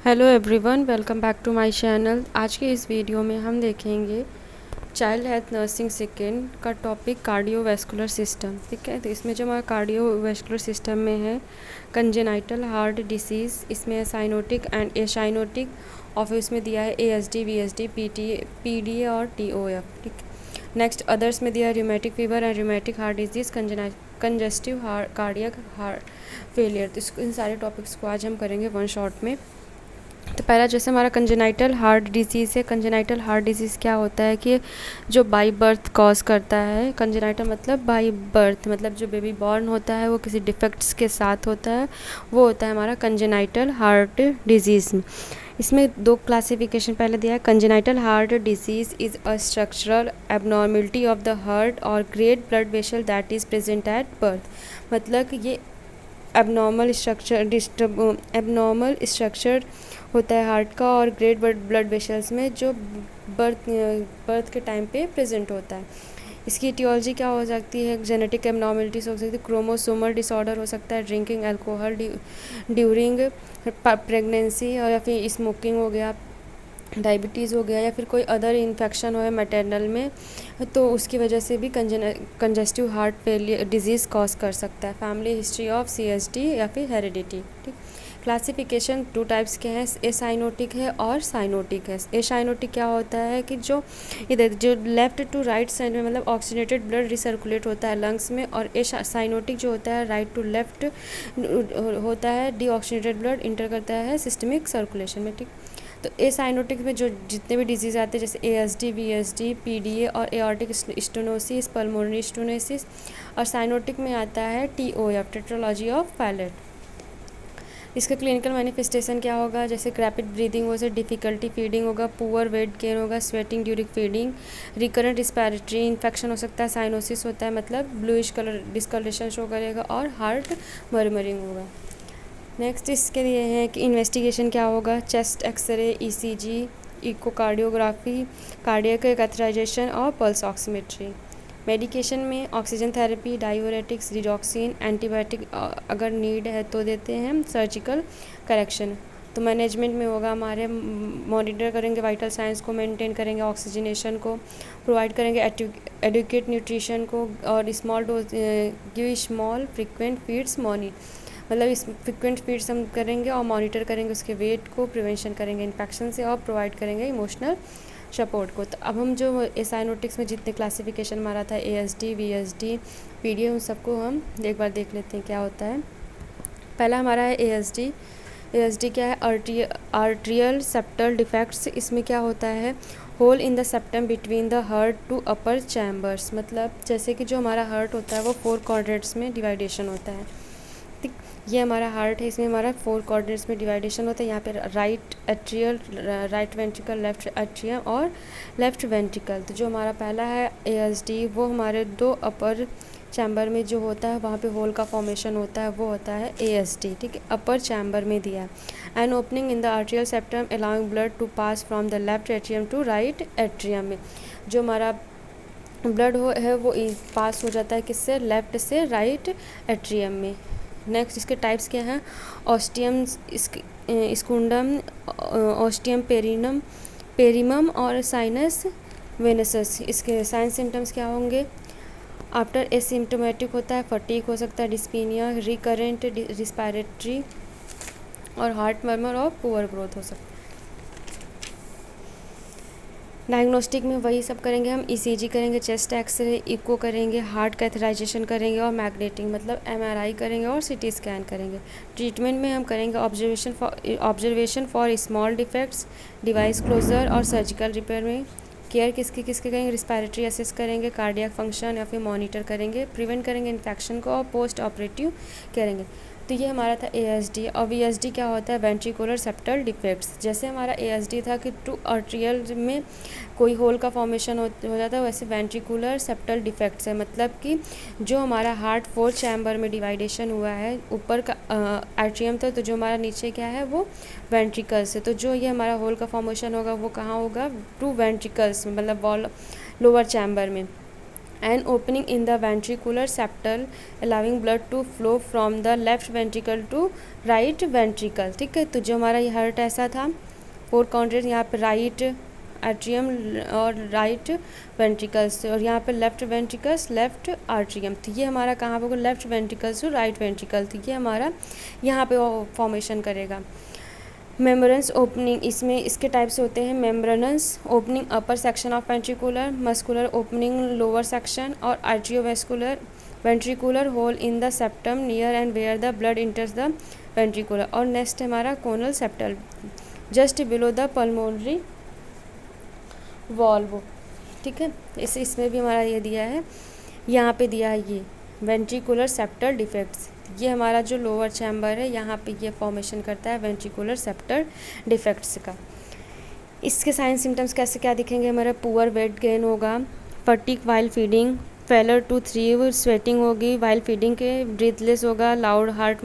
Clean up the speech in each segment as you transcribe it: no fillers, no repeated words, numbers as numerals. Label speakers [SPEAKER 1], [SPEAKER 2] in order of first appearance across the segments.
[SPEAKER 1] Hello everyone, welcome back to my channel. आज के इस वीडियो में हम देखेंगे चाइल्ड हेल्थ नर्सिंग सेकेंड का टॉपिक कार्डियोवैस्कुलर सिस्टम। ठीक है, तो इसमें जो हमारा कार्डियोवैस्कुलर सिस्टम में है कंजेनाइटल हार्ट डिसीज़, इसमें है साइनोटिक एंड एसाइनोटिक, और फिर इसमें दिया है ASD, VSD, PDA और TOF। ठीक, नेक्स्ट अदर्स में दिया है rheumatic fever and rheumatic heart disease, congestive cardiac heart failure. तो इन सारे टॉपिक्स को आज हम करेंगे वन शॉट में। तो पहला जैसे हमारा कंजेनाइटल हार्ट डिजीज़ है। कंजेनाइटल हार्ट डिजीज़ क्या होता है कि जो बाई बर्थ कॉज करता है। कंजेनाइटल मतलब बाई बर्थ, मतलब जो बेबी बॉर्न होता है वो किसी डिफेक्ट्स के साथ होता है, वो होता है हमारा कंजेनाइटल हार्ट डिजीज़। इसमें दो क्लासिफिकेशन पहले दिया है। Congenital heart disease is a structural abnormality of the heart और great blood vessel that is present at birth. मतलब कि ये एबनॉर्मल स्ट्रक्चर होता है हार्ट का और ग्रेट ब्लड वेसल्स में, जो बर्थ के टाइम पे प्रेजेंट होता है। इसकी इटियोलॉजी क्या हो सकती है? जेनेटिक एबनॉर्मलिटीज हो सकती है, क्रोमोसोमल डिसऑर्डर हो सकता है, ड्रिंकिंग अल्कोहल ड्यूरिंग प्रेगनेंसी, और या फिर स्मोकिंग हो गया, डायबिटीज़ हो गया, या फिर कोई अदर इन्फेक्शन हो मैटरनल में, तो उसकी वजह से भी congestive heart failure disease cause कर सकता है। फैमिली हिस्ट्री ऑफ CSD या फिर हेरिडिटी। ठीक, क्लासिफिकेशन टू टाइप्स के हैं, एसाइनोटिक है और साइनोटिक है। एसाइनोटिक क्या होता है कि जो इधर जो लेफ़्ट टू राइट साइड में, मतलब ऑक्सीजनेटेड ब्लड रिसर्कुलेट होता है लंग्स में, और साइनोटिक जो होता है राइट टू लेफ़्ट होता है, डीऑक्सीजनेटेड ब्लड इंटर करता है सिस्टमिक सर्कुलेशन में। ठीक, तो एसाइनोटिक में जो जितने भी डिजीज़ आते हैं जैसे ASD, VSD, PDA और एऑर्टिक स्टेनोसिस, पल्मोनरी स्टेनोसिस, और साइनोटिक में आता है TOF, टेट्रोलॉजी ऑफ फैलेट। इसका क्लिनिकल मैनिफेस्टेशन क्या होगा? जैसे रैपिड ब्रीदिंग हो, जैसे डिफ़िकल्टी फीडिंग होगा, पुअर वेट गेन होगा, sweating during feeding, recurrent respiratory infection हो सकता है, साइनोसिस होता है मतलब ब्लूइश कलर डिस्कलरेशन शो करेगा, और हार्ट मर्मरिंग होगा। नेक्स्ट इसके लिए है कि इन्वेस्टिगेशन क्या होगा? Chest x-ray, ECG, echocardiography, cardiac catheterisation और पल्स ऑक्सीमेट्री। मेडिकेशन में ऑक्सीजन थेरेपी, डायूरेटिक्स, रिडॉक्सिन, एंटीबायोटिक अगर नीड है तो देते हैं, सर्जिकल करेक्शन। तो मैनेजमेंट में होगा हमारे मॉनिटर करेंगे वाइटल साइंस को, मेंटेन करेंगे ऑक्सीजनेशन को, प्रोवाइड करेंगे एडुकेट न्यूट्रिशन को, और small dose give small frequent feeds मतलब इस फ्रिक्वेंट फीड्स हम करेंगे और मॉनिटर करेंगे उसके वेट को, प्रिवेंशन करेंगे इन्फेक्शन से, और प्रोवाइड करेंगे इमोशनल सपोर्ट को। तो अब हम जो एसाइनोटिक्स में जितने क्लासिफिकेशन हमारा था, ASD, VSD, PDA, उन सबको हम एक बार देख लेते हैं क्या होता है। पहला हमारा है ASD। ASD क्या है? Atrial septal defects. इसमें क्या होता है? Hole in the septum between the heart two upper chambers, मतलब जैसे कि जो हमारा हार्ट होता है वो 4 क्वाड्रेंट्स में डिवाइडेशन होता है। ठीक, ये हमारा हार्ट है, इसमें हमारा 4 क्वाड्रेंट्स में डिवाइडेशन होता है। यहाँ पे right atrial, right ventricle, left atrium और लेफ्ट वेंट्रिकल। तो जो हमारा पहला है ASD, वो हमारे 2 अपर चैम्बर में जो होता है वहाँ पे होल का फॉर्मेशन होता है, वो होता है ASD। ठीक है, अपर चैम्बर में दिया है। An opening in the atrial septum allowing blood to pass from the left atrium to right atrium में। जो हमारा ब्लड है वो पास हो जाता है किससे? लेफ्ट से राइट एट्रियम में। नेक्स्ट इसके टाइप्स क्या हैं? ऑस्टियम स्कुंडम, ऑस्टियम पेरिमम और साइनस वेनेसस। इसके साइंस सिम्टम्स क्या होंगे? आफ्टर एसिम्टोमेटिक होता है, फटीक हो सकता है, डिस्पीनिया, रिकरेंट रिस्पायरेटरी और हार्ट मर्मर और पुअर ग्रोथ हो सकता है। डायग्नोस्टिक में वही सब करेंगे हम, ECG करेंगे, चेस्ट एक्सरे, इको करेंगे, हार्ट कैथेटराइजेशन करेंगे और मैग्नेटिंग मतलब MRI करेंगे और CT स्कैन करेंगे। ट्रीटमेंट में हम करेंगे observation for small defects, device closure और सर्जिकल रिपेयर में। केयर किसके किसके करेंगे? रिस्पायरेटरी असेस करेंगे, कार्डियक फंक्शन या फिर मॉनिटर करेंगे, प्रिवेंट करेंगे इन्फेक्शन को, और पोस्ट ऑपरेटिव करेंगे। तो ये हमारा था ASD। और VSD क्या होता है? Ventricular septal defects. जैसे हमारा ASD था कि टू आर्ट्रियल में कोई होल का फॉर्मेशन हो जाता है, वैसे वेंट्रिकुलर सेप्टल डिफेक्ट्स है, मतलब कि जो हमारा हार्ट 4 चैम्बर में डिवाइडेशन हुआ है, ऊपर का आर्ट्रियम था, तो जो हमारा नीचे क्या है वो वेंट्रिकल्स है। तो जो ये हमारा होल का फॉर्मेशन होगा वो कहाँ होगा? टू वेंट्रिकल्स में, मतलब वॉल लोअर चैम्बर में। And opening in the ventricular septal allowing blood to flow from the left ventricle to right ventricle. ठीक है, तो जो हमारा ये हार्ट ऐसा था, 4 काउंटेड, यहाँ पे राइट एट्रियम और राइट वेंट्रिकल्स, और यहाँ पे लेफ्ट वेंट्रिकल्स लेफ्ट आर्ट्रियम। तो ये हमारा कहाँ पे होगा, left ventricles to right ventricle. तो ये हमारा यहाँ पे फॉर्मेशन करेगा। मेम्ब्रेन्स ओपनिंग, इसमें इसके टाइप्स होते हैं membranous opening upper section of ventricular, muscular opening lower section, और atrioventricular ventricular hole in the septum near and where the blood enters the ventricular. और नेक्स्ट हमारा conal septal just below the pulmonary valve. ठीक है, इसमें भी हमारा ये दिया है, यहाँ पे दिया है ये वेंट्रिकुलर सेप्टल डिफेक्ट्स। ये हमारा जो लोअर चैम्बर है, यहाँ पे ये फॉर्मेशन करता है वेंट्रिकुलर सेप्टल डिफेक्ट्स का। इसके साइन सिम्टम्स कैसे क्या दिखेंगे, हमारा पुअर वेट गेन होगा, fatigue while feeding, failure to thrive, sweating होगी वाइल फीडिंग के, ब्रीथलेस होगा, लाउड हार्ट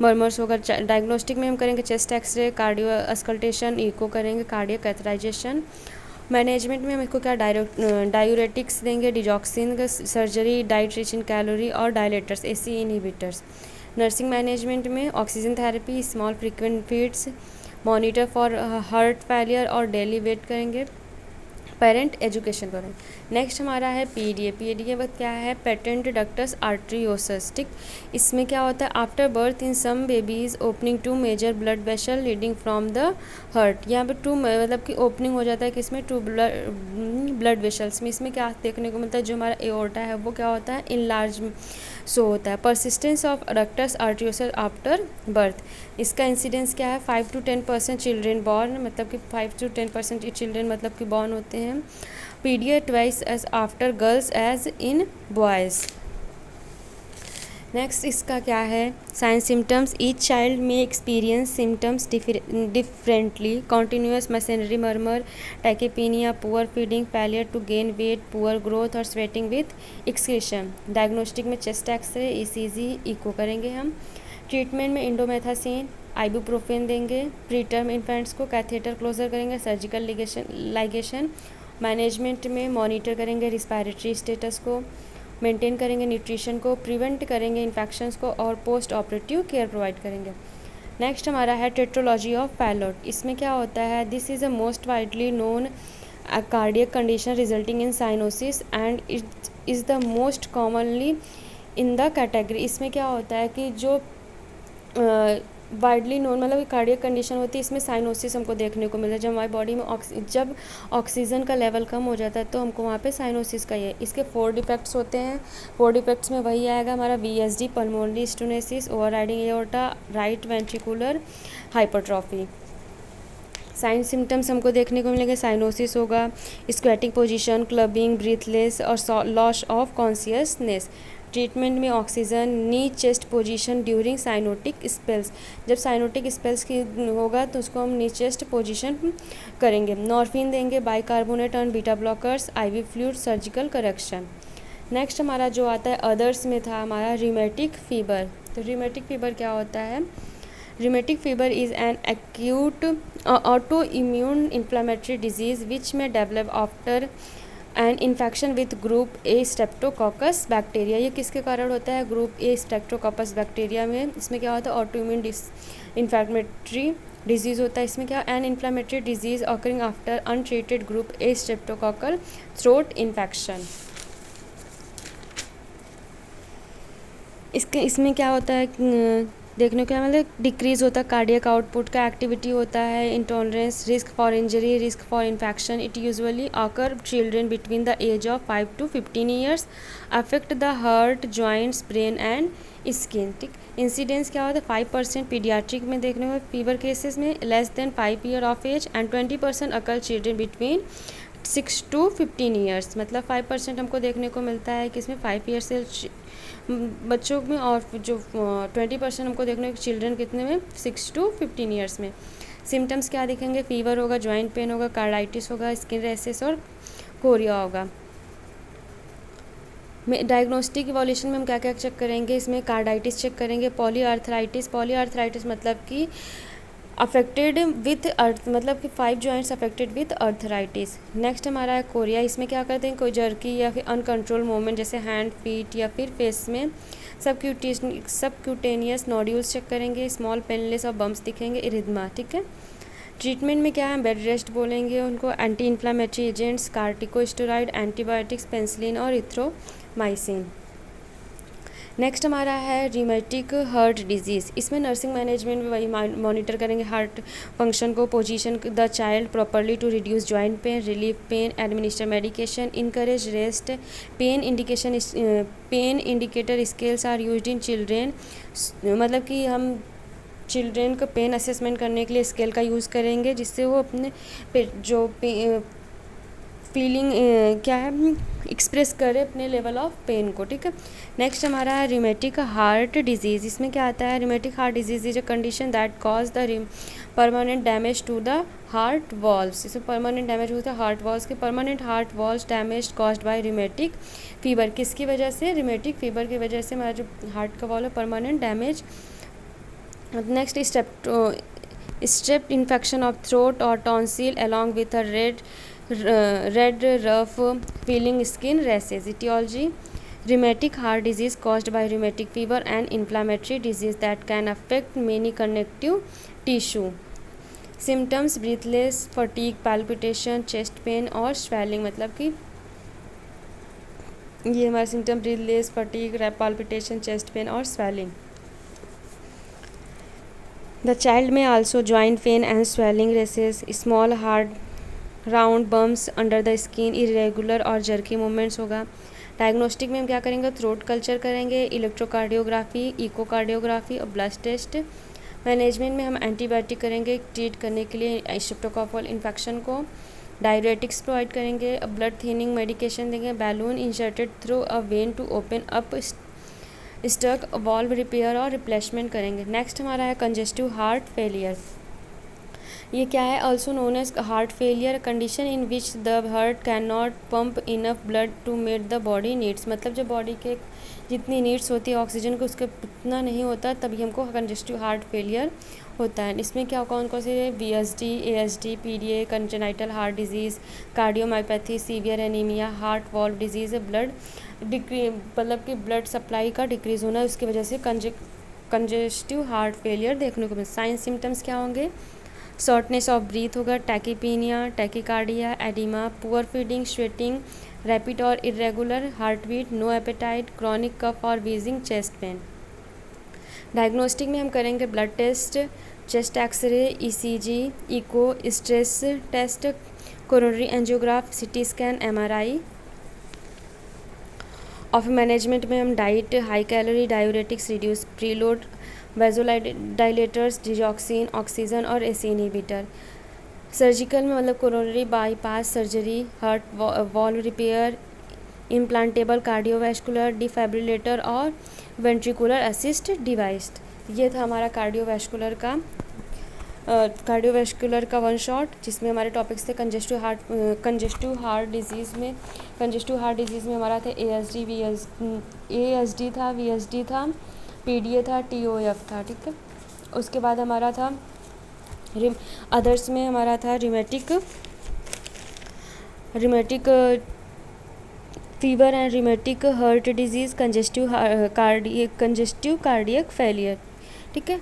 [SPEAKER 1] मर्मर्स होगा। डायग्नोस्टिक में हम करेंगे chest x-ray, cardio auscultation, echo करेंगे, कार्डियक कैथराइजेशन। मैनेजमेंट में हम इसको क्या डायूरेटिक्स देंगे, digoxin, surgery, diet rich in calorie और dilators, AC inhibitors. Nursing management में oxygen therapy, small frequent feeds, monitor for heart failure और डेली वेट करेंगे, पेरेंट एजुकेशन करेंगे। नेक्स्ट हमारा है पीडीए। पीडीए वक्त क्या है, पेटेंट डक्टस आर्ट्रियोसस। ठीक, इसमें क्या होता है, after birth in some babies opening to major blood vessel leading from the heart. यहाँ पे टू मतलब कि ओपनिंग हो जाता है किसमें, टू ब्लड वेसल्स में। इसमें क्या देखने को मिलता है, जो हमारा एओर्टा है वो क्या होता है, इनलार्ज सो होता है। Persistence of ductus arteriosus after birth, इसका इंसिडेंस क्या है, 5 to 10% चिल्ड्रेन बॉर्न, मतलब कि 5 to 10% चिल्ड्रेन मतलब कि बॉर्न होते हैं। PDA twice as after girls as in boys. Next इसका क्या है, साइन सिम्टम्स, ईच चाइल्ड में experience symptoms differently, continuous machinery murmur, tachypnea, poor feeding, failure to gain weight, poor growth और sweating with excretion. Diagnostic में chest x-ray, ECG, echo करेंगे हम। Treatment में indomethacin, ibuprofen देंगे। प्रीटर्म इन्फेंट्स को catheter closure करेंगे, surgical ligation. Management में monitor करेंगे रिस्पायरेटरी स्टेटस को, मेंटेन करेंगे न्यूट्रिशन को, प्रिवेंट करेंगे इन्फेक्शंस को और पोस्ट ऑपरेटिव केयर प्रोवाइड करेंगे। नेक्स्ट हमारा है टेट्रोलॉजी ऑफ पैलोट। इसमें क्या होता है, this is a most widely known cardiac condition resulting in cyanosis and it is the most commonly in the category. इसमें क्या होता है कि जो वाइडली नोन मतलब कार्डियक कंडीशन होती है, इसमें साइनोसिस हमको देखने को मिलता है। जब हमारी बॉडी में जब ऑक्सीजन का लेवल कम हो जाता है तो हमको वहाँ पे साइनोसिस का ये इसके 4 डिफेक्ट्स होते हैं। 4 डिफेक्ट्स में वही आएगा हमारा VSD, pulmonary stenosis, overriding aorta, right ventricular hypertrophy. Sign symptoms हमको देखने को मिलेंगे, साइनोसिस होगा, स्क्वेटिंग पोजीशन, क्लबिंग, ब्रीथलेस और लॉस ऑफ कॉन्शियसनेस। ट्रीटमेंट में oxygen, knee chest position during cyanotic spells, जब साइनोटिक स्पेल्स की होगा तो उसको हम नी चेस्ट पोजीशन करेंगे। नॉर्फिन देंगे, बाइकार्बोनेट और beta blockers, IV fluid, surgical correction. Next हमारा जो आता है अदर्स में था हमारा रिमेटिक फीवर। तो रिमेटिक फीवर क्या होता है, rheumatic fever is an acute auto immune inflammatory disease which may develop after and infection with group A streptococcus bacteria. ये किसके कारण होता है, ग्रुप ए स्ट्रेप्टोकोकस बैक्टीरिया में। इसमें क्या होता है, ऑटो इम्यून इन्फ्लेमेटरी डिजीज़ होता है। इसमें क्या, an inflammatory disease occurring after untreated group A streptococcal throat infection. इसमें क्या होता है देखने को मतलब डिक्रीज़ होता है कार्डियक आउटपुट का, एक्टिविटी होता है, intolerance, risk for injury, risk for infection. It usually occur children between the age of 5 to 15 years, affect the heart, joints, brain and skin. ठीक, इंसिडेंस क्या होता है, 5% पीडियाट्रिक में देखने को, फीवर केसेस में less than 5 year of age and 20% occur children between 6 to 15 years. मतलब 5% हमको देखने को मिलता है कि इसमें 5 ईयर से बच्चों में, और जो 20% हमको देखने को चिल्ड्रन कितने में, 6 to 15 ईयर्स में। सिम्टम्स क्या दिखेंगे, फीवर होगा, जॉइंट पेन होगा, कार्डाइटिस होगा, स्किन रैशेस और कोरिया होगा। डायग्नोस्टिक इवोल्यूशन में हम क्या क्या चेक करेंगे, इसमें कार्डाइटिस चेक करेंगे, पॉलीआर्थराइटिस। पॉलीआर्थराइटिस मतलब कि अफेक्टेड विथ अर्थ, मतलब कि 5 joints affected with arthritis. Next हमारा है कोरिया। इसमें क्या करते हैं, कोई जर्की या फिर अनकंट्रोल मूवमेंट जैसे हैंड, फीट या फिर फेस में सबक्यूटेनियस नोड्यूल्स चेक करेंगे, स्मॉल पेनलेस और बम्प्स दिखेंगे, इरिथमा। ठीक है। ट्रीटमेंट में क्या है, बेड रेस्ट बोलेंगे उनको, anti inflammatory agents, corticosteroid, antibiotics, penicillin और इथ्रोमाइसिन। नेक्स्ट हमारा है रिमेटिक हार्ट डिजीज़। इसमें नर्सिंग मैनेजमेंट में वही मॉनिटर करेंगे हार्ट फंक्शन को, position the child properly to reduce joint pain, relieve pain, administer medication, encourage rest, pain indicator scales are used in children. मतलब कि हम चिल्ड्रेन को पेन असेसमेंट करने के लिए स्केल का यूज़ करेंगे, जिससे वो अपने जो फीलिंग क्या है एक्सप्रेस करे अपने लेवल ऑफ पेन को। ठीक है। नेक्स्ट हमारा है रिमेटिक हार्ट डिजीज़। इसमें क्या आता है, rheumatic heart disease is a condition that cause the permanent damage to the heart valves. इसमें परमानेंट डैमेज होता है हार्ट वॉल्व्स के। Permanent heart valves damage caused by rheumatic fever. किसकी वजह से, रिमेटिक फीवर की वजह से हमारा जो हार्ट का वॉल्व है permanent damage. Next strep infection of throat और tonsil along with a red rough feeling skin rashes. Etiology, rheumatic heart disease caused by rheumatic fever and inflammatory disease that can affect many connective tissue. Symptoms, breathless, fatigue, palpitation, chest pain और swelling। मतलब कि ये हमारे symptom breathless, fatigue, palpitation, chest pain और swelling. The child may also joint pain and swelling, rashes, small hard round bumps under the skin, irregular और jerky movements होगा। Diagnostic में हम क्या करेंगे, थ्रोट कल्चर करेंगे, इलेक्ट्रोकार्डियोग्राफी, इकोकार्डियोग्राफी और blood test. Management में हम एंटीबायोटिक करेंगे ट्रीट करने के लिए स्ट्रेप्टोकोकल इन्फेक्शन को, डायरेटिक्स प्रोवाइड करेंगे, ब्लड थिनिंग मेडिकेशन देंगे, balloon inserted through a vein to open up stuck valve repair और रिप्लेसमेंट करेंगे। नेक्स्ट हमारा है कंजेस्टिव हार्ट फेलियर। ये क्या है, also known as heart failure, condition in which the heart can not pump enough blood to meet the body needs. मतलब जब body के जितनी नीड्स होती है ऑक्सीजन को उसके उतना नहीं होता, तभी हमको कंजेस्टिव हार्ट फेलियर होता है। इसमें क्या कौन कौन से, VSD, ASD, PDA, congenital heart disease, cardiomyopathy, severe anaemia, heart valve disease, blood मतलब कि ब्लड सप्लाई का डिक्रीज़ होना, उसकी वजह से कंजेस्टिव हार्ट फेलियर देखने को मिलता है। साइन सिम्टम्स क्या होंगे, शॉर्टनेस ऑफ ब्रीथ होगा, tachypnea, tachycardia, edema, poor feeding, sweating, rapid और irregular heart beat, no appetite, chronic cough और वीजिंग, चेस्ट पेन। डायग्नोस्टिक में हम करेंगे blood test, chest x-ray, ECG, echo, stress test, coronary angiograph, CT scan, MRI। Of management में हम diet, high calorie, diuretics, reduce preload, vasodilators, digoxin, oxygen और AC inhibitor. Surgical में मतलब coronary bypass surgery, heart valve repair, implantable cardiovascular defibrillator और ventricular assist device. ये था हमारा cardiovascular का वन शॉट, जिसमें हमारे टॉपिक्स थे कंजेस्टिव हार्ट डिजीज़ में हमारा था ASD था, VSD था, PDA था, TOF था। ठीक है। उसके बाद हमारा था अदर्स में हमारा था rheumatic fever and rheumatic heart disease, congestive cardiac failure. ठीक है।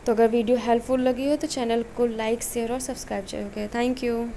[SPEAKER 1] तो अगर वीडियो हेल्पफुल लगी हो तो चैनल को लाइक, शेयर और सब्सक्राइब करोगे। Thank you.